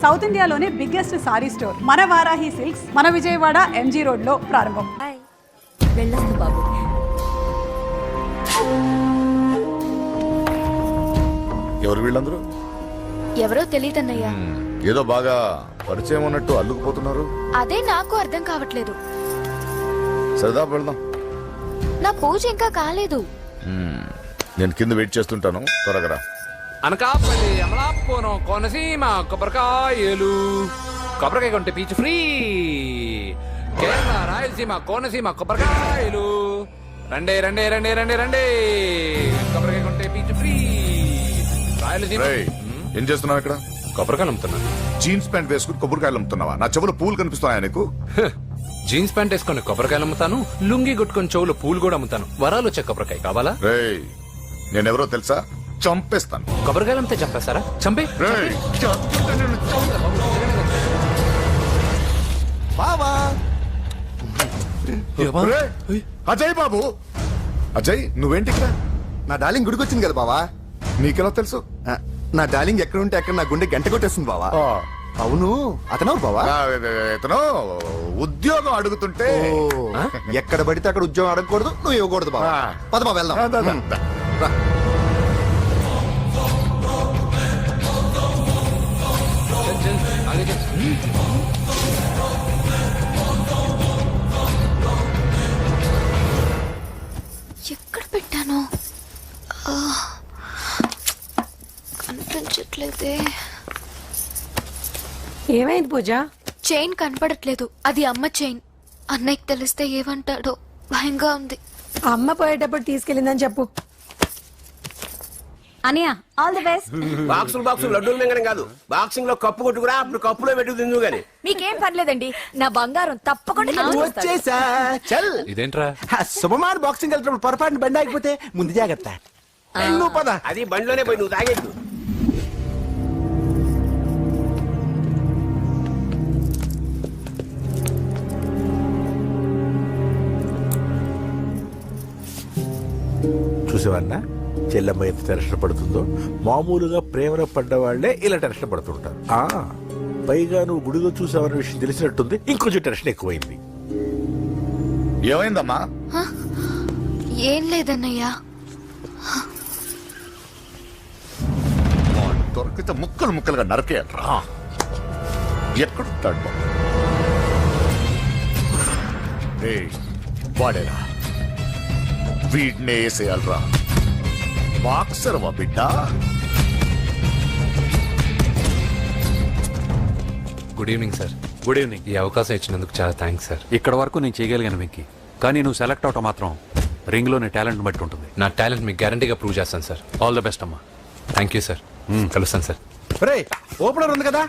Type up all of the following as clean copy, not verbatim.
South ఇండియాలోనే biggest sorry store మన Varahi silks మన విజయవాడ ఎంజీ రోడ్ లో ప్రారంభం. వెళ్ళొస్తా బాబు. ఎవరు వీళ్ళందరూ? ఎవరో తెలియదన్నయ్యా. ఏదో బాగా పరిచయం ఉన్నట్టు అల్లుకుపోతున్నారు. అదే నాకు అర్థం కావట్లేదు. సరదా వెళ్దాం. నా పూజ ఇంకా కాలేదు. నేను కింద వెయిట్ చేస్తుంటాను, త్వరగా రా. అనకాపల్లి, అమలాపురం, కోనసీమ కొబ్బరికాయలు. కొబ్బరికాయ కొంటే పీచు ఫ్రీ. కేరళ, రాయలసీమ, కోనసీమ కొబ్బరికాయలు. రండి రండి రండి రండి రండి. కొబ్బరికాయ కొంటే పీచు ఫ్రీ. రాయలసీమ. ఏం చేస్తున్నావు ఇక్కడ? కొబ్బరికాయలు అమ్ముతున్నా. జీన్స్ ప్యాంట్ వేసుకుని కొబ్బరికాయలు అమ్ముతున్నావా? నా చెవులు పూలు కనిపిస్తున్నాయా నీకు? జీన్స్ ప్యాంట్ వేసుకొని కొబ్బరికాయలు అమ్ముతాను, లుంగి కొట్టుకొని చెవులు పూలు కూడా అమ్ముతాను. వరాలు వచ్చే కొబ్బరికాయ కావాలా? నేనెవరో తెలుసా? చంపేస్తాను. కొబ్బరికాయలు అమ్మితే చంపేస్తారా? చంపే. అజయ్ బాబు, అజయ్ నువ్వేంటి ఇక్కడ? నా డార్లింగ్ గుడికి వచ్చింది కదా బావా. నీకెలా తెలుసు? నా డార్లింగ్ ఎక్కడ ఉంటే అక్కడ నా గుండె గంట కొట్టేస్తుంది బావా. అవును, అతను బావా. ఇతను ఉద్యోగం అడుగుతుంటే ఎక్కడ పడితే అక్కడ ఉద్యోగం అడగకూడదు, నువ్వు ఇవ్వకూడదు బావా. పద బావ వెళ్దాం. రా. ఎక్కడ పెట్టాను? కనిపించట్లేదే. ఏమైంది పూజ? చైన్ కనపడట్లేదు. అది అమ్మ చైన్. అన్నయ్యకి తెలిస్తే ఏమంటాడో భయంగా ఉంది. అమ్మ పోయేటప్పుడు తీసుకెళ్ళిందని చెప్పు. అనియా ఆల్ ది బెస్ట్. బాక్సులు లడ్డూలు మింగడం కాదు, బాక్సింగ్ లో కప్పు కొట్టుకురా, అప్పుడు కప్పులో పెట్టు తిందు గాని. మీకేం పర్లేదండి, నా బంగారం తప్పకుండా వచ్చేసా. చల్. ఇదేంట్రా? శుభమాన్ బాక్సింగ్ వెళ్తున్నప్పుడు పొరపాటున బండి ఆగిపోతే ముందు జాగ్రత్త. నువ్వు పద. అది బండిలోనే పోయి నువ్వు తాగేద్దు. చూసేవన్నా చెల్లమ్మ ఎంత టెన్షన్ పడుతుందో. మామూలుగా ప్రేమలో పడ్డవాళ్లే ఇలా టెన్షన్ పడుతుంటారు. పైగా నువ్వు గుడిలో చూసావన్న విషయం తెలిసినట్టుంది, ఇంకొంచెం టెన్షన్ ఎక్కువైంది. ఏమైందమ్మా? ఏం లేదన్నయ్యా. దొరికితే ముక్కలు ముక్కలుగా నరకేయరా. ఎక్కడుంటాడు? వాడేరా, వీడినే వేసేయాలరా. బాక్సర్వా బిడ్డ? Good evening sir. Good evening. ఈ అవకాశం ఇచ్చినందుకు చాలా థ్యాంక్స్ సార్. ఇక్కడ వరకు నేను చేయగలిగాను వెంకీ, కానీ నువ్వు సెలెక్ట్ అవటం మాత్రం రింగ్ లో నీ టాలెంట్ బట్టి ఉంటుంది. నా టాలెంట్ మీకు గ్యారంటీగా ప్రూవ్ చేస్తాను సార్. ఆల్ ద బెస్ట్ అమ్మా. Thank you sir. కలుస్తాను సార్. ఓపెనర్ ఉంది కదా,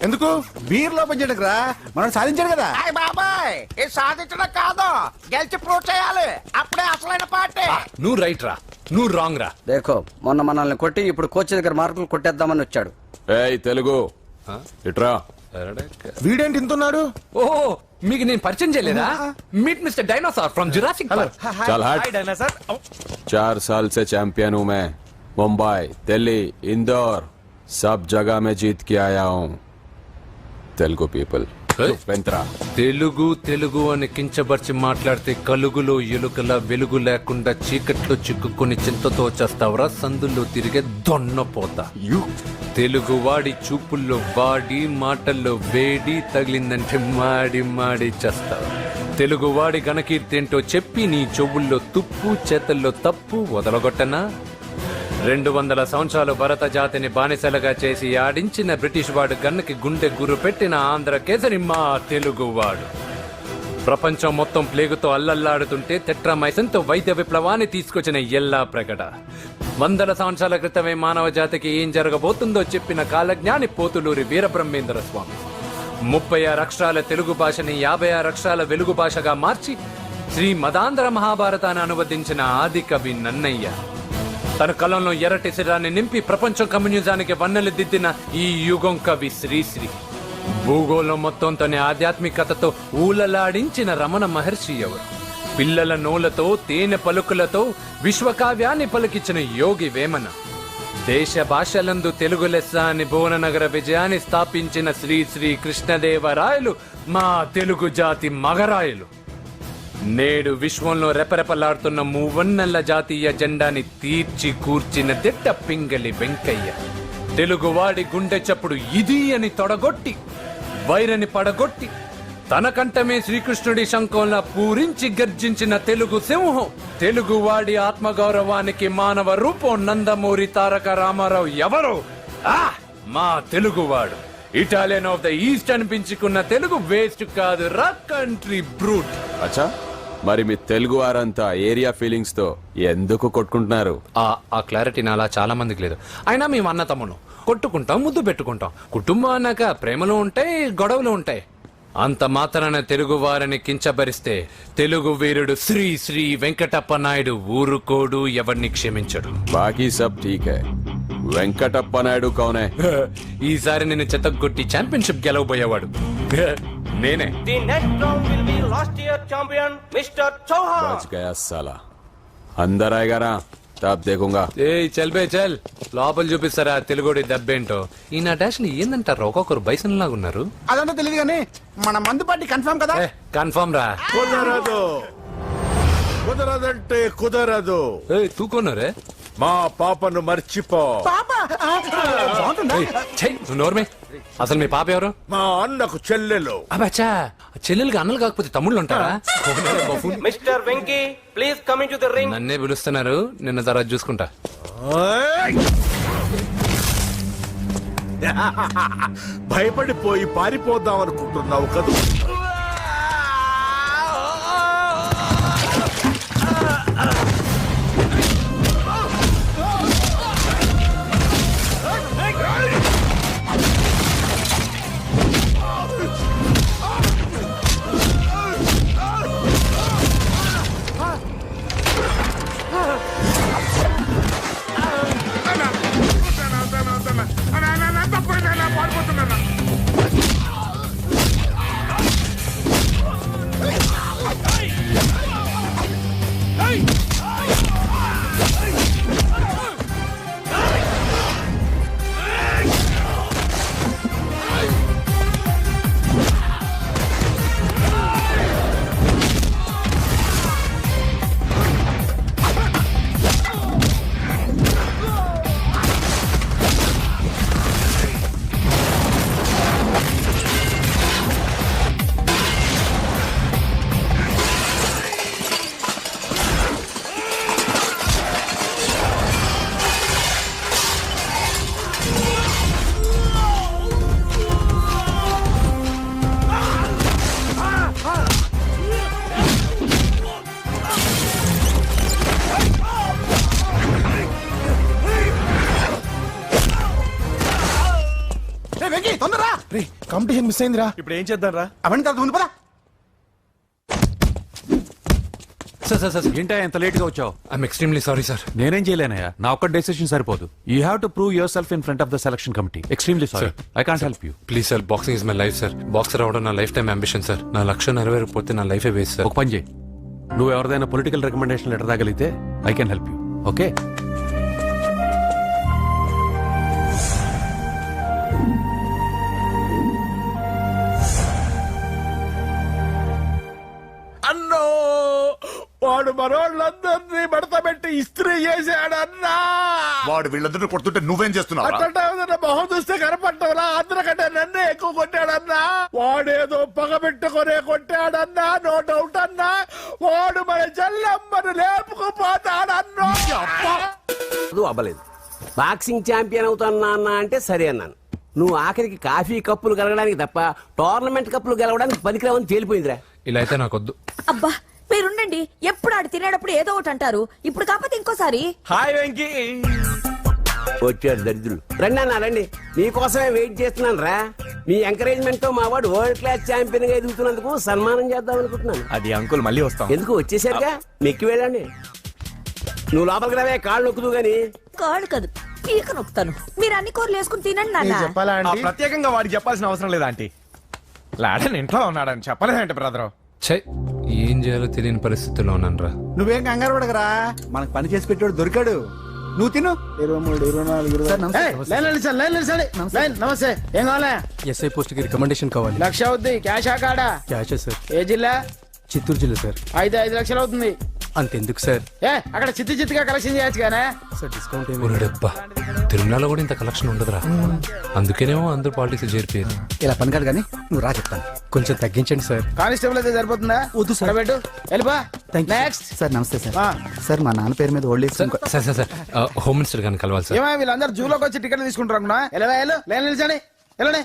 ఎందుకు బీర్ లో పనిచేయడానికి రా. మనం సాధించాడు కదా. బాబాయ్ సాధించడం కాదు, గెలిచి ప్రూవ్ చేయాలి. అప్పుడే అసలైన పార్టీ. నువ్వు రైట్ రా, నువ్వు రాంగ్ రా. దేఖో, మొన్న మనల్ని కొట్టి ఇప్పుడు కోచ్ దగ్గర మార్కులు కొట్టేద్దామని వచ్చాడు. తెలుగు ఇట్రా. వీడేంటి ఇంతున్నాడు? ఓహో, మీకు నేను పరిచయం చేయలేదా? Meet mister dinosaur from Jurassic park. चल हट. 4 साल से चैंपियन हूँ मैं. मुंबई, दिल्ली, इंदौर, सब जगह में जीत के आया हूँ. तेलुगु पीपल. తెలుగు తెలుగు అని కించబర్చి మాట్లాడితే కలుగులో ఎలుకల వెలుగు లేకుండా చీకట్లో చిక్కుకుని చింతతో చేస్తావరా. సందుల్లో తిరిగే దొన్నపోతా. తెలుగు వాడి చూపుల్లో వాడి మాటల్లో వేడి తగిలిందంటే మాడి మాడి చేస్తావు. తెలుగు వాడి ఘనకీర్తి ఏంటో చెప్పి నీ చెవుల్లో తుప్పు చేతల్లో తప్పు వదలగొట్టనా? 200 సంవత్సరాలు భరత జాతిని బానిసలుగా చేసి ఆడించిన బ్రిటిష్ వాడు గన్నకి గుండె గుర్రు పెట్టిన ఆంధ్ర కేసరి మా తెలుగువాడు. ప్రపంచం మొత్తం ప్లేగుతో అల్లల్లాడుతుంటే టెట్రామైసిన్తో వైద్య విప్లవాన్ని తీసుకొచ్చిన ఎల్లా ప్రగడ. 100 సంవత్సరాల క్రితమే మానవ జాతికి ఏం జరగబోతుందో చెప్పిన కాలజ్ఞాని పోతులూరి వీరబ్రహ్మేంద్ర స్వామి. 36 అక్షరాల తెలుగు భాషని 56 అక్షరాల వెలుగు భాషగా మార్చి శ్రీ మదాంధ్ర మహాభారతాన్ని అనువదించిన ఆది కవి నన్నయ్య. తన కలంలో ఎర్రటి శిరాన్ని నింపి ప్రపంచం కమ్యూనిజానికి వన్నెలు దిద్దిన ఈ యుగం కవి శ్రీశ్రీ. భూగోళం మొత్తంతోనే ఆధ్యాత్మికతతో ఊలలాడించిన రమణ మహర్షి ఎవరు? పిల్లల నోలతో తేనె పలుకులతో విశ్వకావ్యాన్ని పలికించిన యోగి వేమన. దేశ భాషలందు తెలుగు లెస్స అని భువననగర విజయాన్ని స్థాపించిన శ్రీ శ్రీ కృష్ణదేవరాయలు మా తెలుగు జాతి మగరాయలు. నేడు విశ్వంలో రెపరెపలాడుతున్న మూవన్నెల జాతీయ జెండాని తీర్చి కూర్చిన దిట్ట పింగళి వెంకయ్య. తెలుగువాడి గుండె చప్పుడు ఇది అని తొడగొట్టి వైరని పడగొట్టి తన కంఠమే శ్రీకృష్ణుడి శంఖంలా పూరించి గర్జించిన తెలుగు సింహం. తెలుగువాడి ఆత్మగౌరవానికి మానవ రూపం నందమూరి తారక రామారావు ఎవరు? మా తెలుగువాడు. ఇటాలియన్ ఆఫ్ ద ఈస్ట్ అనిపించుకున్న తెలుగు వేస్ట్ కాదు రా కంట్రీ బ్రూట్. అచ్చా, మరి మీ తెలుగు వారంతా ఏరియా ఫీలింగ్స్ తో ఎందుకు కొట్టుకుంటున్నారు? ఆ క్లారిటీ నాలా చాలా మందికి లేదు. అయినా మేము అన్న తమ్మును కొట్టుకుంటాం, ముద్దు పెట్టుకుంటాం. కుటుంబం అన్నాక ప్రేమలు ఉంటాయి, గొడవలు ఉంటాయి. అంత మాత్రాన తెలుగు వారిని కించబరిస్తే తెలుగు వీరుడు శ్రీ శ్రీ వెంకటప్ప నాయుడు ఊరుకోడు, ఎవరిని క్షమించడు. బాకీ సబ్ ఠీక్ హై. వెంకటప్ప నాయుడు కౌనే? ఈసారి నేను చెత్తగొట్టి ఛాంపియన్షిప్ గెలవబోయేవాడు నేనే. बच गया साला. अंदर आएगा ना तब देखूंगा. ఏ చల్ బే చల్, లోపల చూపిస్తారా తెలుగుడి దెబ్బేంటో. ఈ నా డాష్ ని ఏందంటారు, ఒక్కొక్కరు బైసన్ లాగా ఉన్నారు. అదంతా తెలియదు కానీ మన మందు పార్టీ కన్ఫర్మ్ కదా? కన్ఫర్మ్ రా. కుదరదు, కుదరదంటే కుదరదు. తూకోనరే మా పాపను మర్చిపో. నోర్మే. అసలు మీ పాప ఎవరు? మా అన్నకు చెల్లెలు. అబ్బచ్చా, చెల్లెలుగా అన్నలు కాకపోతే తమ్ముళ్ళు ఉంటారా? Mister Venky please come in to the ring. నన్నే పిలుస్తున్నారు, నిన్న తర్వాత చూసుకుంటా. భయపడిపోయి పారిపోదాం అనుకుంటున్నావు కదూ? కాంపిటీషన్ మిస్ అయిందిరా. ఇప్పుడు ఏం చేద్దాం రా? అవన్నీ తర్వాత ఉంది పదా. సార్ ఏంటా ఎంత లేట్ గా వచ్చావు? I'm extremely sorry sir. నేనేం చేయలేనయ్యా, నా ఒక్క డెసిషన్ సరిపోదు. You have to prove your self in front of the selection committee. Extremely sorry, I can't help you. Please sir, boxing is my life sir. Boxer అవడం నా life time ambition sir. నా లక్ష్యం నెరవేరకపోతే నా లైఫే waste sir. ఒక పని చేయి, నువ్వు ఎవరిదైనా పొలిటికల్ రికమెండేషన్ లెటర్ రాగలిగితే I can help you. Okay? అన్నో, వాడు మనోళ్ళందరినీ మడత పెట్టి ఇస్త్రీ చేశాడన్నా. వాడు వీళ్ళందరినీ కొడుతుంటే నువ్వేం చేస్తున్నావు? అట్లా మొహం చూస్తే కనపడ్డవరా? అందరికంటే నన్నే ఎక్కువ కొట్టాడన్నా. వాడేదో పగ పెట్టుకునే కొట్టాడన్నా, నో డౌట్ అన్నా. వాడు మన చెల్లమ్మను లేపుకుపోతాడన్నా. అవ్వలేదు. బాక్సింగ్ ఛాంపియన్ అవుతున్నా అన్న అంటే సరే అన్నాను. నువ్వు ఆఖరికి కాఫీ కప్పులు గెలవడానికి తప్ప టోర్నమెంట్ కప్పులు గెలవడానికి పనికిరావని తేలిపోయిందిరా. ఇలా అయితే నాకొద్దు. అబ్బా మీరుండండి, ఎప్పుడు ఆడు తినేటప్పుడు ఏదో ఒకటి అంటారు. ఇప్పుడు కాకపోతే ఇంకోసారి. హాయ్ వెంకీ. వచ్చాడు దరిద్రులు. రండి అన్న రండి, మీకోసమే వెయిట్ చేస్తున్నాను రా. మీ ఎంకరేజ్మెంట్ తో మా వాడు వరల్డ్ క్లాస్ ఛాంపియన్ గా ఎదుగుతున్నందుకు సన్మానం చేద్దాం అనుకుంటున్నాను. అది అంకుల్ మళ్ళీ వస్తాం. ఎందుకు వచ్చేసరిగా మెక్కి వెళ్ళండి. నువ్వు లోపలికి రావే, కాళ్ళు నొక్కుదు గాని. కాళ్ళు కాదు, పీక నొక్కుతాను. మీరు అన్ని కూరలు వేసుకుని తినండి నాన్న. చెప్పాలా? ప్రత్యేకంగా వాడికి చెప్పాల్సిన అవసరం లేదా ఆంటీ? లాడన్ ఇంట్లో ఉన్నాడని చెప్పలేదంటే బ్రదర్. ఛై, ఏం చేయాలో తెలియని పరిస్థితిలో ఉన్నాను రా. నువ్వేం కంగారు పడకరా, మనకు పని చేసి పెట్టాడు దొరికాడు. నువ్వు తిను 23, 24, లైన్ నమస్తే ఏం కావాలా? ఎస్ఐ పోస్ట్ కి రికమెండేషన్ కావాలి. 1,00,000 అవుద్ది. క్యాషా కాడా? Cash sir. ఏ జిల్లా? చిత్తూరు జిల్లా సార్. 5 లక్షలు అవుతుంది. అంతెందుకు సార్? అక్కడ చిత్తుగా కలెక్షన్ చేయొచ్చు కానీ. సార్ డిస్కౌంట్ ఒరేడబ్బా, తిరుమలలో కూడా ఇంత కలెక్షన్ ఉండదురా. అందుకేనేమో అందరూ పాలిటిక్స్ చేరిపోయారు. ఇలా పని కాదు కానీ నువ్వు రా చెప్తాను. కొంచెం తగ్గించండి సార్. కానిస్టేబుల్ అయితే సరిపోతుందా? వద్దు సార్. పెట్టు వెళ్ళిపా. నెక్స్ట్. సార్ నమస్తే సార్. సార్ మా నాన్న పేరు మీద old age sir sir sir sir home minister గారిని కలవాలి సార్. ఏమో వీళ్ళందరూ జూలోకి వచ్చి టికెట్ తీసుకుంటారు అనుకున్నా. లైన్ నిలిచండి. వెళ్ళండి.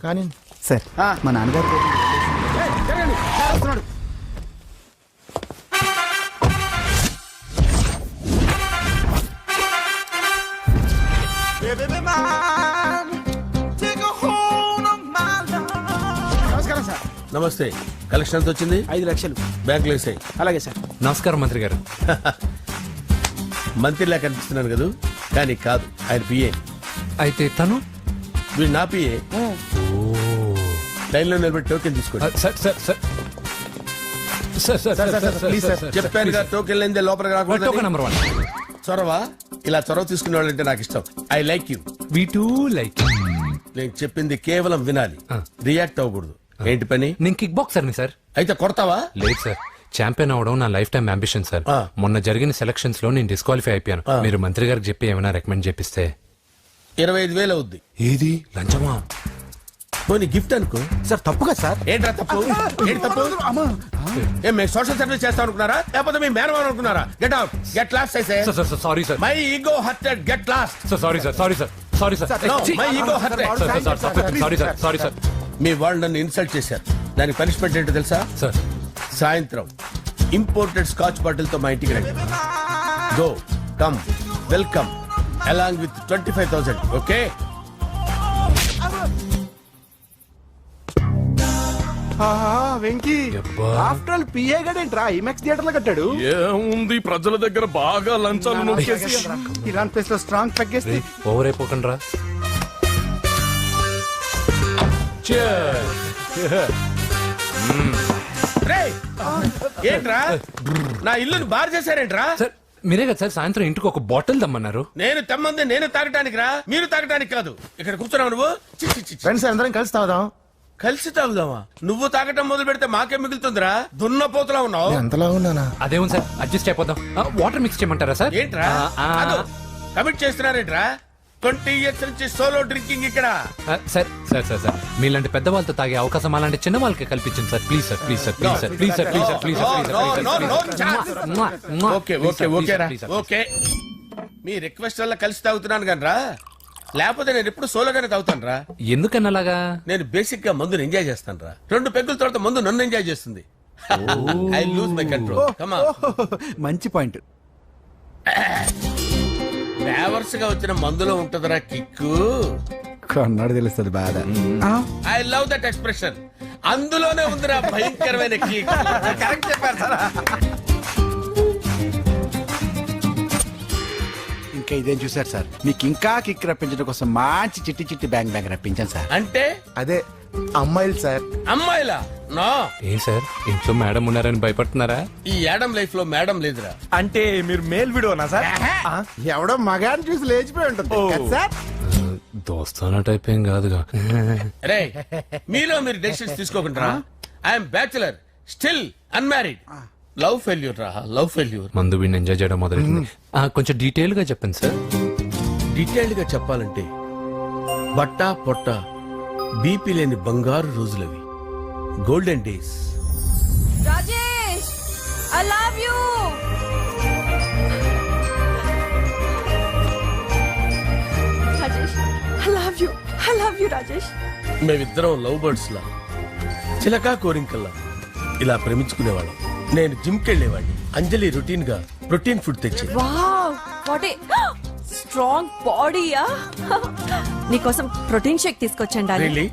కానీ సార్ మా నాన్నగారు పేరు మీద జరగండి. వస్తున్నాడు. నమస్కారం సార్. నమస్తే. కలెక్షన్ ఎంత వచ్చింది? 5 లక్షలు. బ్యాంకులో వేసాయి. అలాగే సార్. నమస్కారం మంత్రి గారు. మంత్రిలా కనిపిస్తున్నాను కదా, కానీ కాదు, ఆయన పిఏ. అయితే తను వీడు నా పిఏ. లైన్లో నిలబెట్టి టోకెన్ తీసుకోండి. Sir sir sir sir sir sir please sir. చెప్పానుగా, టోకెన్ లేనిదే లోపలికి టోకెన్ రాకూడదు. నెంబర్ 1. చొరవ, ఇలా చొరవ తీసుకునే వాళ్ళంటే నాకు ఇష్టం. I like you. We two like. నేను చెప్పింది కేవలం వినాలి, రియాక్ట్ అవ్వకూడదు. ఏంటి పని? నేను కిక్ బాక్సర్ని సార్. అయితే కొడతావా? లేదు సార్, ఛాంపియన్ అవడం నా లైఫ్ టైం అంబిషన్ సార్. మొన్న జరిగిన సెలక్షన్స్ లో నేను డిస్క్వాలిఫై అయిపోయాను. మీరు మంత్రి గారికి చెప్పి ఏమైనా రికమెండ్ చేపిస్తే. 25,000 అవుద్ది. ఏది లంచమా? పోనీ గిఫ్ట్ అనుకో. సార్ తప్పుగా సార్. ఏంట్రా తప్పు? ఏంటి తప్పు? ఏం మేము సోషల్ సర్వీస్ చేస్తాం అనుకున్నారా, లేకపోతే మీ మేనమాన్ అనుకున్నారా? Get out, get lost. Sorry sir. My ego hurted, get lost. Sorry sir. Sorry sir. Sorry sir. My ego hurted. Sorry sir. Sorry sir. మీ వాళ్ళు నన్ను ఇన్సల్ట్ చేశారు. దానికి పనిష్మెంట్ ఏంటో తెలుసా? సార్ సాయంత్రం ఇంపోర్టెడ్ స్కాచ్ బాటిల్ తో మా ఇంటికి రండి. Go come welcome along with 25,000. Okay? Venky after all PA గడేంట్రా ఇమెక్స్ థియేటర్ లో కట్టాడు. ఏముంది, ప్రజల దగ్గర బాగా లంచాలు నొక్కేసి ఇలాంటి ప్లేస్ లో స్ట్రాంగ్ తగ్గేస్తే ఓవర్ అయిపోకండి రా. రేయ్, ఏంట్రా నా ఇల్లుని బార్ చేశారేంట్రా? సార్ మీరే కదా సార్ సాయంత్రం ఇంటికి ఒక బాటిల్ దమ్మన్నారు. నేను తెమ్మంది నేను తాగటానికి రా, మీరు తాగటానికి కాదు. ఇక్కడ కూర్చున్నావు నువ్వు. చి, చి, చి, చి. ఫ్రెండ్స్ అందరం కలిసి తాగుదాం. కలిసి తాగుదామా? నువ్వు తాగటం మొదలు పెడితే మాకేం మిగులుతుందిరా? దున్నపోతులా ఉన్నావు. ఎంతలా ఉన్నానా? అదేముంది సార్, అడ్జస్ట్ అయిపోదాం. వాటర్ మిక్స్ చేయమంటారా సార్? ఏంట్రా కమిట్ చేస్తున్నారేంట్రా? 20 years నుంచి సోలో డ్రింకింగ్ ఇక్కడ. సార్ సార్ సార్ సార్ మీలాంటి పెద్ద వాళ్ళతో తాగే అవకాశం అలాంటి చిన్న వాళ్ళకి కల్పించండి sir. Please sir, please sir, please sir, please sir, please sir, please sir. Okay okay okay రా, ఓకే. మీ రిక్వెస్ట్ వల్ల కలిసి తాగుతున్నాను కానీ రా, లేకపోతే నేను ఎప్పుడు సోలోగానే తాగుతాను రా. ఎందుకన్నా అలాగా? నేను బేసిక్ గా మందుని ఎంజాయ్ చేస్తాను రా. 2 పెగ్గుల తర్వాత మందు నన్ను ఎంజాయ్ చేస్తుంది. I lose my control. Come on. మంచి పాయింట్. ఫ్లేవర్స్ గా వచ్చిన మందులో ఉంటదరా కిక్కు. కన్నాడు తెలుస్తుంది బాధ. I love that expression. అందులోనే ఉందిరా భయంకరమైన కిక్. కరెక్ట్ చెప్పారు సార్. ఇంకా ఇదేం చూసారు సార్, మీకు ఇంకా కిక్ రప్పించడం కోసం మంచి చిట్టి చిట్టి బ్యాంగ్ రప్పించాను సార్. అంటే అదే అమ్మాయిలు సార్. అమ్మాయిలా? నో. ఏం సార్ ఇంట్లో మేడం ఉన్నారని భయపడుతున్నారా? ఈ యాడమ్ లైఫ్ లో మేడం లేదురా. అంటే మీరు మేల్ విడోనా సార్? ఎవడో మగాన్ని చూసి లేచిపోయి ఉంటుంది కదా సార్. దోస్తానా టైప్ ఏం కాదుగా. రే, మీలో మీరు డెసిషన్స్ తీసుకోకుండా. I'm bachelor, still unmarried. Love failure రా, లవ్ ఫెయిల్యూర్. మందు వీడిని ఎంజాయ్ చేయడం మొదలైంది. కొంచెం డీటెయిల్ గా చెప్పండి సార్. డీటెయిల్డ్ గా చెప్పాలంటే బట్టా పొట్ట బీపీ లేని బంగారు రోజులవి, golden days. Rajesh, I love you. Rajesh, I love you. I love you Rajesh. మేమిద్దరం లవ్ బర్డ్స్ లా, చిలకా కోరింకల్లా ఇలా ప్రేమించుకునేవాళ్ళం. నేను జిమ్ కెళ్ళేవాడిని, అంజలి రొటీన్ గా ప్రోటీన్ ఫుడ్ తెచ్చి. వావ్, వాట్ ఏ స్ట్రాంగ్ బాడీయా. నీకోసం ప్రోటీన్ షేక్ తీసుకొచ్చండి. Really?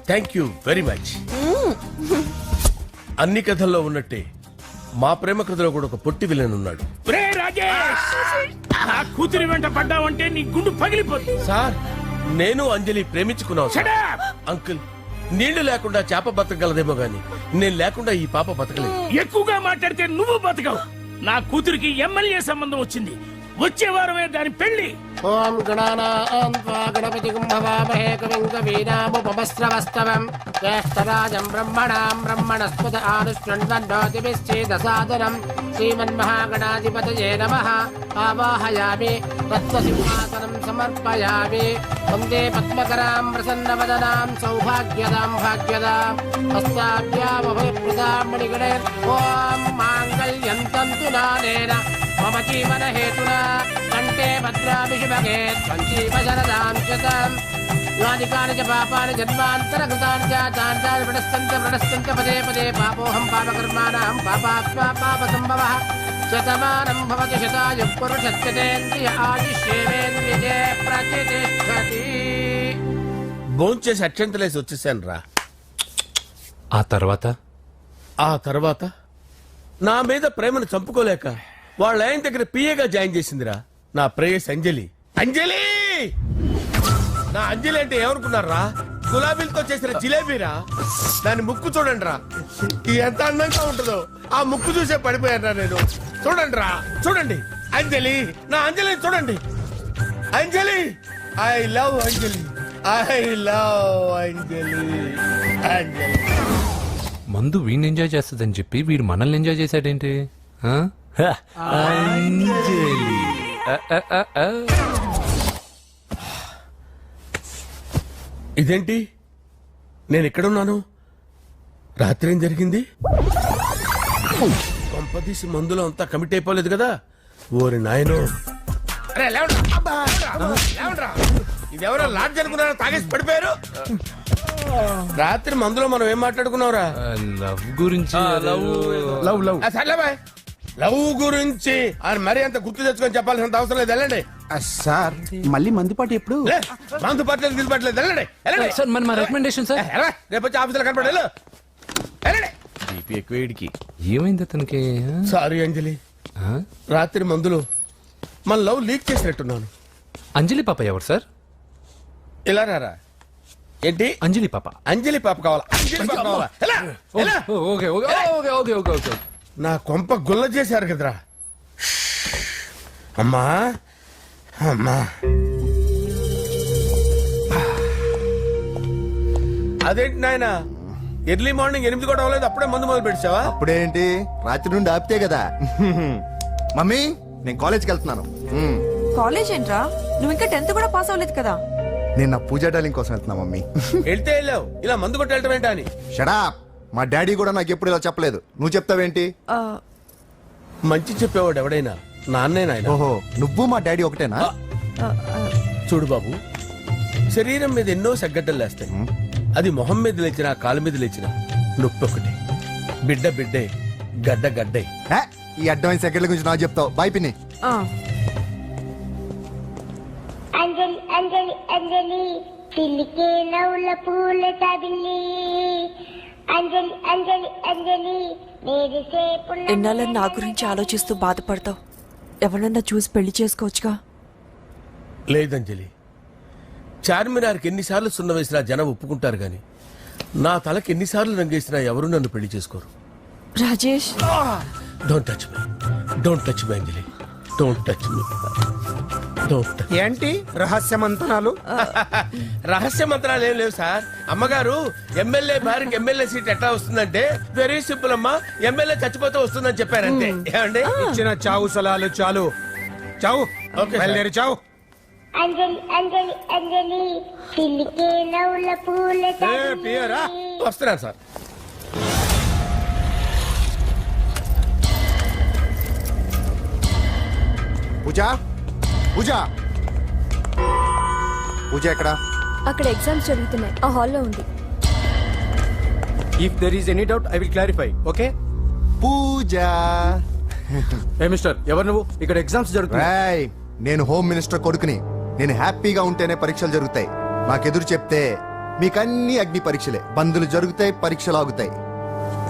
Thank you very much. అన్ని కథల్లో ఉన్నట్టే మా ప్రేమ కథలో కూడా ఒక పొట్టి విలన్ ఉన్నాడు. కూతురి వెంట పడ్డావంటే నీ గుండు పగిలిపోతుంది. సార్, నేను అంజలి ప్రేమించుకున్నావు సార్. అంకుల్, నీళ్లు లేకుండా చేప బతకగలదేమో గాని నేను లేకుండా ఈ పాప బతకలేదు. ఎక్కువగా మాట్లాడితే నువ్వు బతకవు. నా కూతురికి ఎమ్మెల్యే సంబంధం వచ్చింది. వచ్చే వారమే దాని పెళ్లి. ఓం గణానాం త్వా గణపతిం భవామహే కవిం కవీనాముపమస్రవస్తవం జ్యేష్ఠరాజం బ్రహ్మణాం బ్రహ్మణస్పద ఆనుష్ణ్వన్నోతిభిశ్చేదసాదనం శ్రీమన్మహాగణాధిపతయే నమః. ఆవాహయామి తత్వసింహాసనం సమర్పయామి. వందే పద్మకరాం ప్రసన్నవదనాం సౌభాగ్యదాం భాగ్యదాం హస్తాభ్యామభయప్రదాం మణిగణే. ఓం మాంగళ్యం తంతు నానేన మమ జీవన హేతునా కంటే భద్రామి శుభగే సంజీవ శరదాం శతం. యానికాని చ పాపాని జన్మాంతరకృతాని చ తాని ప్రణశ్యంత పదే పదే పాపోహం పాపకర్మాణం పాపాత్మా పాపసంభవః. శతమానం భవతి శతాయు పురుషస్యతేంద్రియ ఆయుష్యేవేంద్రియే ప్రతిష్టతి. భోంచేసి అక్షంతలేసి వచ్చేసాను రా. ఆ తర్వాత నా మీద ప్రేమను చంపుకోలేక వాళ్ళ ఆయన దగ్గర పిఏగా జాయిన్ చేసిందిరా నా ప్రేయస్ అంజలి. అంజలి నా అంజలి అంటే ఏమనుకున్నారా? గులాబీలతో చేసిన జిలేబీరా. దాని ముక్కు చూడండి రా, ఎంత అందంగా ఉంటుందో. ఆ ముక్కు చూసే పడిపోయారా నేను. చూడండి రా, చూడండి అంజలి, నా అంజలి చూడండి. Anjali, I love Anjali, I love Anjali. Anjali మందు వీడిని ఎంజాయ్ చేస్తుందని చెప్పి వీడు మనల్ని ఎంజాయ్ చేశాడేంటి? ఆ? అంజలి. ఇదేంటి, నేను ఎక్కడున్నాను? రాత్రి ఏం జరిగింది? కొంపదీసి మందులో అంతా కమిట్ అయిపోలేదు కదా? ఓరి నాయనో. అరే లేవండ్రా. అబ్బా, లేవండ్రా. ఇదెవరో లాడ్జ్ అనుకున్నారో తాగేసి పడిపోయారు. రాత్రి మందులో మనం ఏం మాట్లాడుకున్నావురా? లవ్ గురించి. సర్లే బాయ్, లవ్ గురించి ఆయన మరీ అంత గుర్తు తెచ్చుకొని చెప్పాల్సినంత అవసరం లేదు. వెళ్ళండి సార్ మళ్ళీ మందుపాటి ఎప్పుడు? మందు పట్టలేదు గిల్లు పట్టలేదు. వెళ్ళండి వెళ్ళండి. సార్ మరి మా రికమెండేషన్ సార్. రేపు వచ్చి ఆఫీసులో కనపడి వెళ్ళు. వెళ్ళండి. బీపీ ఎక్కువ వీడికి. ఏమైంది అతనికి? సారీ అంజలి, రాత్రి మందులో మన లవ్ లీక్ చేసినట్టున్నాను. అంజలి పాప ఎవరు సార్? ఇలా రారా. ఏంటి అంజలి పాప? అంజలి పాప కావాలా? అంజలి పాప కావాలా? ఎలా? ఎలా? Okay okay okay okay okay okay. నా కొంప గుల్ల చేశారు కదరా. అమ్మా అమ్మా, అదేంటి నాయన ఎర్లీ మార్నింగ్ 8 కూడా అవ్వలేదు, అప్పుడే మందు మొదలు పెడిచావా? అప్పుడేంటి, రాత్రి నుండి ఆపితే కదా. మమ్మీ నేను కాలేజ్కి వెళ్తున్నాను. కాలేజ్ ఏంట్రా, నువ్వు ఇంకా 10th కూడా పాస్ అవ్వలేదు కదా. నేను నా పూజా డాలింగ్ కోసం వెళ్తున్నా మమ్మీ. వెళ్తే వెళ్ళావు, ఇలా మందు కొట్టి వెళ్ళటం ఏంటా అని. షడాప్, మా డాడీ కూడా నాకు ఎప్పుడు ఇలా చెప్పలేదు. నువ్వు చెప్తావేంటి? మంచి చెప్పేవాడు ఎవడైనా నాన్నే నాయన. ఓహో, నువ్వు మా డాడీ ఒకటేనా? చూడు బాబు, శరీరం మీద ఎన్నో సగ్గడ్డలు లేస్తాయి. అది మొహం మీద లేచినా కాలు మీద లేచినా నొప్పి ఒకటి. బిడ్డ బిడ్డే, గడ్డ గడ్డే. ఈ అడ్వాన్స్ సెకండ్ల గురించి నాకు చెప్తావు. బాయ్ పిన్ని. అంజలి అంజలి అంజలి పిల్లికే నవ్వుల పూల తబిల్లి. అంజలి అంజలి అంజలి ఎన్నాళ్ళని నా గురించి ఆలోచిస్తూ బాధపడతావు. ఎవరన్నా చూసి పెళ్లి చేసుకోవచ్చుగా. లేదంజలి, చార్మినార్కి ఎన్నిసార్లు సున్న వేసినా జనం ఒప్పుకుంటారు గాని నా తలకి ఎన్నిసార్లు రంగేసినా ఎవరు నన్ను పెళ్లి చేసుకోరు. Rajesh, don't touch me, don't touch me Anjali, don't touch me. ఏంటి రహస్య మంత్రాలు? రహస్య మంత్రాలు ఏం లేవు సార్. అమ్మగారు ఎమ్మెల్యే భార్యకి ఎమ్మెల్యే సీట్ ఎట్లా వస్తుందంటే వెరీ సింపుల్ అమ్మా, ఎమ్మెల్యే చచ్చిపోతే వస్తుందని చెప్పారంటే. ఏమండి, ఇచ్చిన చావు సలాలు చాలు. చావు, బయలుదేరి చావు. అంజలి అంజలి అంజలి పిల్లికే నవ్వుల పూల తబిల్లి. వస్తున్నాను సార్. పూజ, పూజ, పూజ ఎక్కడ? అక్కడ ఎగ్జామ్స్ జరుగుతున్నాయి, ఆ హాల్లో ఉంది. If there is any doubt I will clarify. Okay Pooja. ఏ మిస్టర్, ఎవరు నువ్వు? ఇక్కడ ఎగ్జామ్స్ జరుగుతున్నాయి. నేను హోమ్ మినిస్టర్ కొడుకుని. నేను హ్యాపీగా ఉంటేనే పరీక్షలు జరుగుతాయి. నాకెదురు చెప్తే మీకన్నీ అగ్ని పరీక్షలే. బందులు జరుగుతాయి, పరీక్షలు ఆగుతాయి.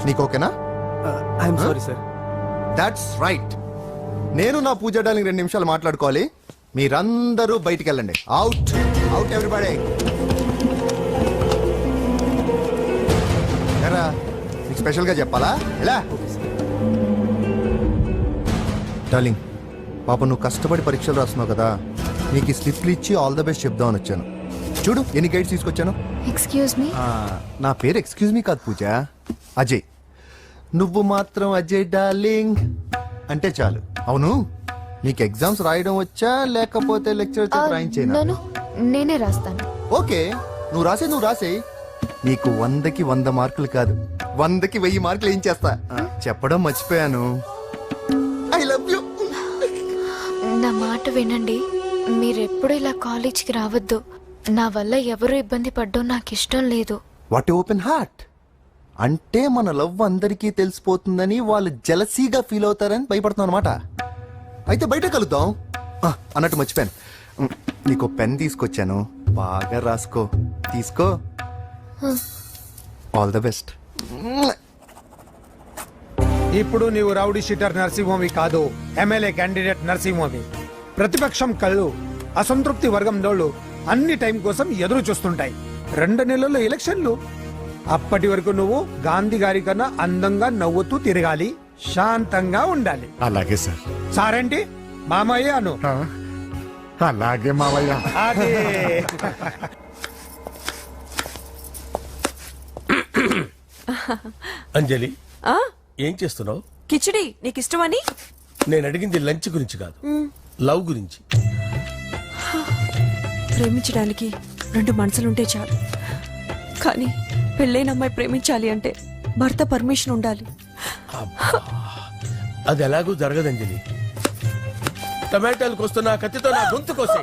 నీకు ఓకేనా? I'm sorry sir. That's right. నేను నా పూజ డార్లింగ్ 2 నిమిషాలు మాట్లాడుకోవాలి. మీరందరూ బయటికి వెళ్ళండి. Out out everybody. ఎరా, నీకు స్పెషల్ గా చెప్పాలా? ఎలా డార్లింగ్, పాప నువ్వు కష్టపడి పరీక్షలు రాస్తున్నావు కదా, నీకు ఈ స్లిప్లు ఇచ్చి ఆల్ ద బెస్ట్ చెప్దామని వచ్చాను. చూడు ఎన్ని గైడ్స్ తీసుకొచ్చాను. Excuse me. నా పేరు ఎక్స్క్యూజ్ మీ కాదు పూజ, అజయ్. నువ్వు మాత్రం అజయ్ డార్లింగ్ అంటే చాలు. అవును, నీకు ఎగ్జామ్స్ రాయడం వచ్చా లేకపోతే లెక్చర్ రాయించేనా? నన్ను నేనే రాస్తాను. ఓకే, నువ్వు రాసే. నీకు 100కి 100 మార్కులు కాదు, 100కి 1000 మార్కులు ఏం చేస్తా. చెప్పడం మర్చిపోయాను, ఐ లవ్ యూ. నా మాట వినండి, మీరెప్పుడు ఇలా కాలేజ్కి రావద్దు. నా వల్ల ఎవరు ఇబ్బంది పడ్డం నాకు ఇష్టం లేదు. వాట్ ఓపెన్ హార్ట్ అంటే మన లవ్ అందరికీ తెలిసిపోతుందని వాళ్ళు జలసీగా ఫీల్ అవుతారని భయపడుతున్నాం అనమాట. అయితే బయట కలుద్దాం. అన్నట్టు మర్చిపోయాను, నీకు పెన్ తీసుకొచ్చాను, బాగా రాసుకో. తీసుకో. All the best. ఇప్పుడు నీవు రౌడీ షీటర్ నరసింహమి కాదు, ఎమ్మెల్యే క్యాండిడేట్ నరసింహమి. ప్రతిపక్షం కళ్ళు అసంతృప్తి వర్గం దోళ్ళు అన్ని టైం కోసం ఎదురు చూస్తుంటాయి. 2 నెలల్లో ఎలక్షన్లు. అప్పటి వరకు నువ్వు గాంధీ గారి కన్నా అందంగా నవ్వుతూ తిరగాలి, శాంతంగా ఉండాలి. అలాగే సార్. సారేంటి మామయ్య అను. అలాగే మావయ్య. అదే అంజలి, ఏం చేస్తున్నావు? కిచిడి నీకు ఇష్టమని. నేను అడిగింది లంచ్ గురించి కాదు, లవ్ గురించి. ప్రేమించడానికి 2 మనసులుంటే చాలు, కానీ పెళ్ళైన అమ్మాయి ప్రేమించాలి అంటే భర్త పర్మిషన్ ఉండాలి. అది ఎలాగూ జరగదు అంజలి. టమాటాలకు వస్తున్న కత్తితో నా గొంతు కోసే.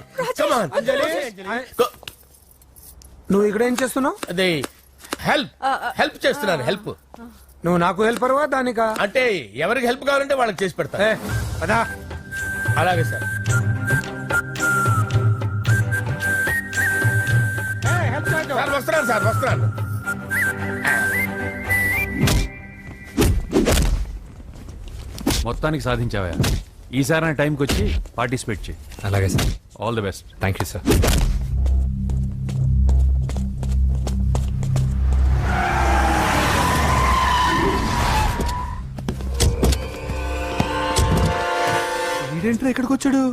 నువ్వు ఇక్కడ ఏం చేస్తున్నావు? అదే హెల్ప్ చేస్తున్నాను. హెల్ప్. నువ్వు నాకు హెల్పర్వా దానికా? అంటే ఎవరికి హెల్ప్ కావాలంటే వాళ్ళకి చేసి పెడతా. పదా. అలాగే సార్. వస్తున్నాను. మొత్తానికి సాధించావా? ఈసారి టైంకి వచ్చి పార్టిసిపేట్ చేయి. అలాగే sir. All the best. Thank you sir. వీడేంట్రా ఇక్కడికి వచ్చాడు?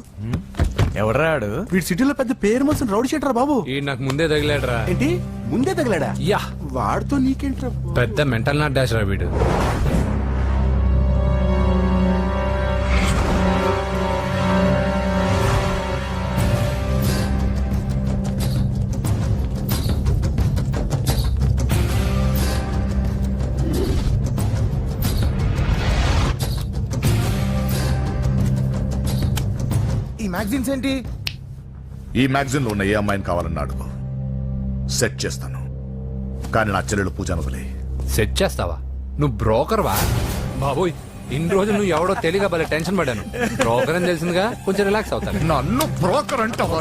ఎవరాడు? వీడి సిటీలో పెద్ద పేరు మోసిన రౌడీ షీటర్ బాబు. ఈ నాకు ముందే తగిలాడరా. ఏంటి ముందే తగిలాడా? యా, వాడితో నీకేంట్రా? పెద్ద మెంటల్ నాట్ డాష్ రా వీడు. ఈ మ్యాగజైన్స్ ఏంటి? ఈ మ్యాగజైన్ లో ఉన్న ఏ అమ్మాయిని కావాలన్నా అడుగు, సెట్ చేస్తాను. కానీ నా చెల్లెలు పూజను వదిలే. సెట్ చేస్తావా? నువ్వు బ్రోకర్ వా? బాబోయ్, ఇన్ని రోజులు నువ్వు ఎవడో తెలియక భలే టెన్షన్ పడ్డాను. బ్రోకర్ అని తెలిసిందిగా కొంచెం రిలాక్స్ అవుతాను. నన్ను బ్రోకర్ అంటావా?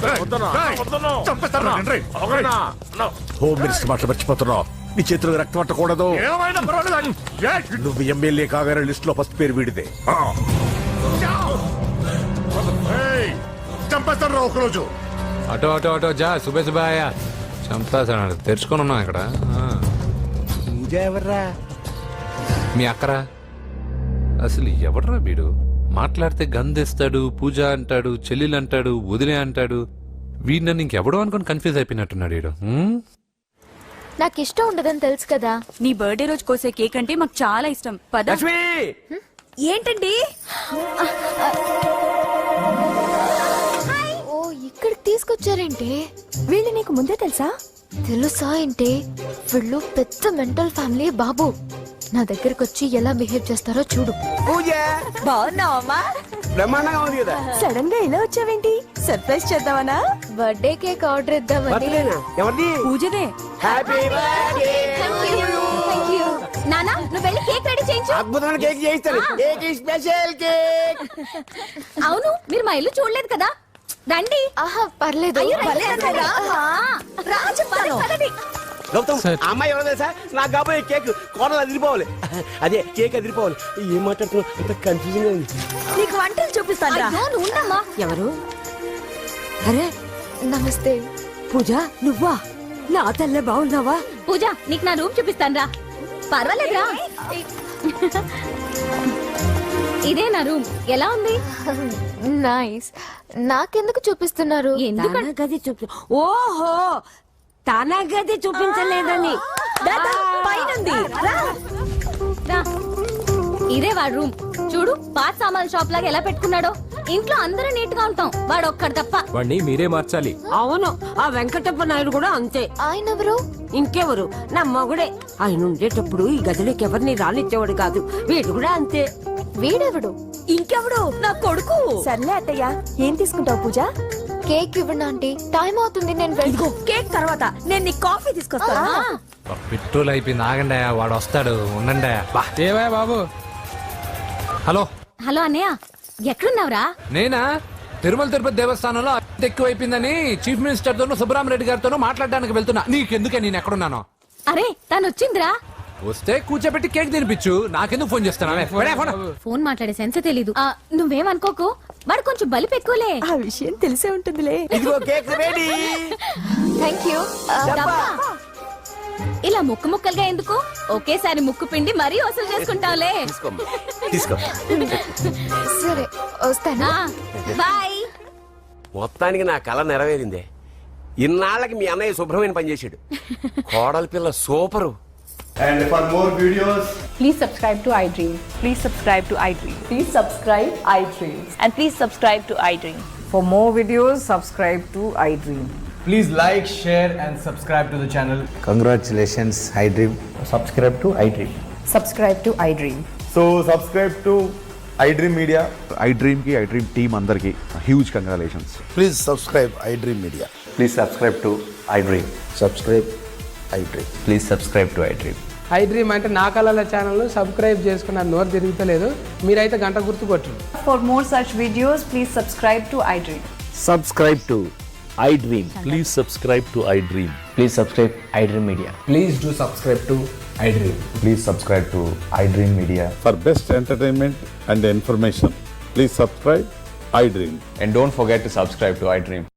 హోమ్ మినిస్టర్ మాటలు మర్చిపోతున్నావు. నీ చేతులకు రక్తం పట్టకూడదు. నువ్వు ఎమ్మెల్యే కాగానే లిస్ట్ లో ఫస్ట్ పేరు వీడిదే. చంపేస్తాను ఒకరోజు. అటో జా. సుబే సుబాయా చంపేస్తాడు. తెరుచుకొని ఉన్నాం ఇక్కడ. పూజ ఎవర్రా? మీ అక్కరా? అసలు ఎవడరా వీడు? మాట్లాడితే గంధేస్తాడు, పూజ అంటాడు, చెల్లెలు అంటాడు, వదిలే అంటాడు. వీడు నన్ను ఇంకెవడో అనుకుని కన్ఫ్యూజ్ అయిపోయినట్టున్నాడు వీడు. నాకు ఇష్టం ఉండదని తెలుసు కదా. నీ బర్త్డే రోజు కోసే కేక్ అంటే మాకు చాలా ఇష్టం. పద. ఏంటండి? ఓ, ఇక్కడికి తీసుకొచ్చారేంటి? వీళ్ళు నీకు ముందే తెలుసా? తెలుసా ఏంటి? వీళ్ళు పెద్ద మెంటల్ ఫ్యామిలీ బాబు. నా దగ్గరకు వచ్చి ఎలా బిహేవ్ చేస్తారో చూడు. పూజ బాగున్నావమ్మా? బ్రహ్మాండంగా ఉంది కదా. సడన్ గా ఇలా వచ్చావేంటి? సర్ప్రైజ్ చేద్దామనా? బర్త్డే కేక్ ఆర్డర్ ఇద్దామని. బర్త్డేనా? ఎవరిది? పూజనే. Happy birthday. నానా, నువ్వు వెళ్ళి కేక్ రెడీ చేయించు. అద్భుతమైన కేక్ చేయిస్తాను. Cake special cake. అవును, మీరు మా ఇల్లు చూడలేదు కదా. రండి. ఆహా, పర్లేదు. గౌతమ్, ఆ అమ్మాయి ఎవరో తెలుసా? నాకు కాబోయే కేక్ కోడలు అదిరిపోవాలి. అదే కేక్ అదిరిపోవాలి. ఏం మాట్లాడుతున్నావు? అంత కన్ఫ్యూజన్ ఉంది. నీకు వంటలు చూపిస్తాను. ఎవరు? అరే నమస్తే. పూజ, నువ్వా? నా తల్లే బాగున్నావా? పూజ, నీకు నా రూమ్ చూపిస్తాను రా. పర్వాలేదురా. ఇదే నా రూమ్ ఎలా ఉంది? నైస్. నాకెందుకు చూపిస్తున్నారు? ఎందుకంటే గది చూపి ఓహో తన గది చూపించలేదని పైనుంది. రా. ఇదే వాడు రూమ్. చూడు పాత సామాన్ షాప్ లాగా ఎలా పెట్టుకున్నాడో. ఇంట్లో అందరూ నీట్ గా ఉంటాం, వాడు ఒక్కడు తప్ప. వాడిని మీరే మార్చాలి. అవును, ఆ వెంకటప్ప నాయుడు కూడా అంతే. ఆయన ఎవరు? ఇంకెవరు, నా మగుడే. ఆయన ఉండేటప్పుడు ఈ గదిలోకి ఎవరిని రానిచ్చేవాడు కాదు. వీడు కూడా అంతే. వీడెవడు? ఇంకెవడు, నా కొడుకు. సర్లే అత్తయ్య, ఏం తీసుకుంటావు పూజ? కేక్ ఇవ్వండి ఆంటీ, టైం అవుతుంది. నేను ఇదిగో కేక్ తర్వాత నేను నీ కాఫీ తీసుకొస్తాను. పెట్రోల్ అయిపోయింది, ఆగండి, వాడు వస్తాడు, ఉండండి. ఏవా బాబు? హలో హలో అన్నయ్య, ఎక్కడున్నావురా? నేనా తిరుమల తిరుపతి దేవస్థానంలో అత్యంత ఎక్కువ అయిపోయిందని చీఫ్ మినిస్టర్ తోనూ సుబ్బరామరెడ్డి గారితోనూ మాట్లాడడానికి వెళ్తున్నా. నీకెందుకే నేను ఎక్కడున్నాను? అరే తను వచ్చిందిరా. వస్తే కూర్చోబెట్టి కేక్ తినిపించు, నాకెందుకు ఫోన్ చేస్తాను? ఫోన్ మాట్లాడే సెన్స్ తెలీదు. నువ్వేమనుకోకు, వాడు కొంచెం బలిపు ఎక్కువలే. ఆ విషయం తెలిసే ఉంటుందిలే. ఇదిగో కేక్ రెడీ. Thank you. డబ్బా. ఇలా ముక్కు ముక్కలుగా ఎందుకు, ఒకేసారి ముక్కు పిండి మరీ వసూలు చేసుకుంటావులే. తీసుకో. సరే వస్తానా? బాయ్. మొత్తానికి నా కళ నెరవేరిందే. ఇన్నాళ్ళకి మీ అన్నయ్య శుభ్రమైన పని చేశాడు. కోడలి పిల్ల super. And for more videos, Please subscribe to iDream. Please subscribe to iDream. Please subscribe iDream. And please subscribe to iDream. For more videos, subscribe to iDream. please like, share and subscribe to the channel. Congratulations iDream. Subscribe to iDream. Subscribe to iDream. So subscribe to iDream Media. iDream కి iDream team అందరికి huge congratulations. Please subscribe iDream media. Please subscribe to iDream. Subscribe iDream. Please subscribe to iDream. iDream అంటే నా కళల channel subscribe చేసుకున్న నోరు తిరుగుతలేదు. మీరైతే గంట గుర్తు కొట్టండి. For more such videos, please subscribe to iDream. Subscribe to iDream. Please subscribe to iDream. Please subscribe iDream Media. Please do subscribe to iDream. Please subscribe to iDream Media. For best entertainment and information, please subscribe iDream. And don't forget to subscribe to iDream.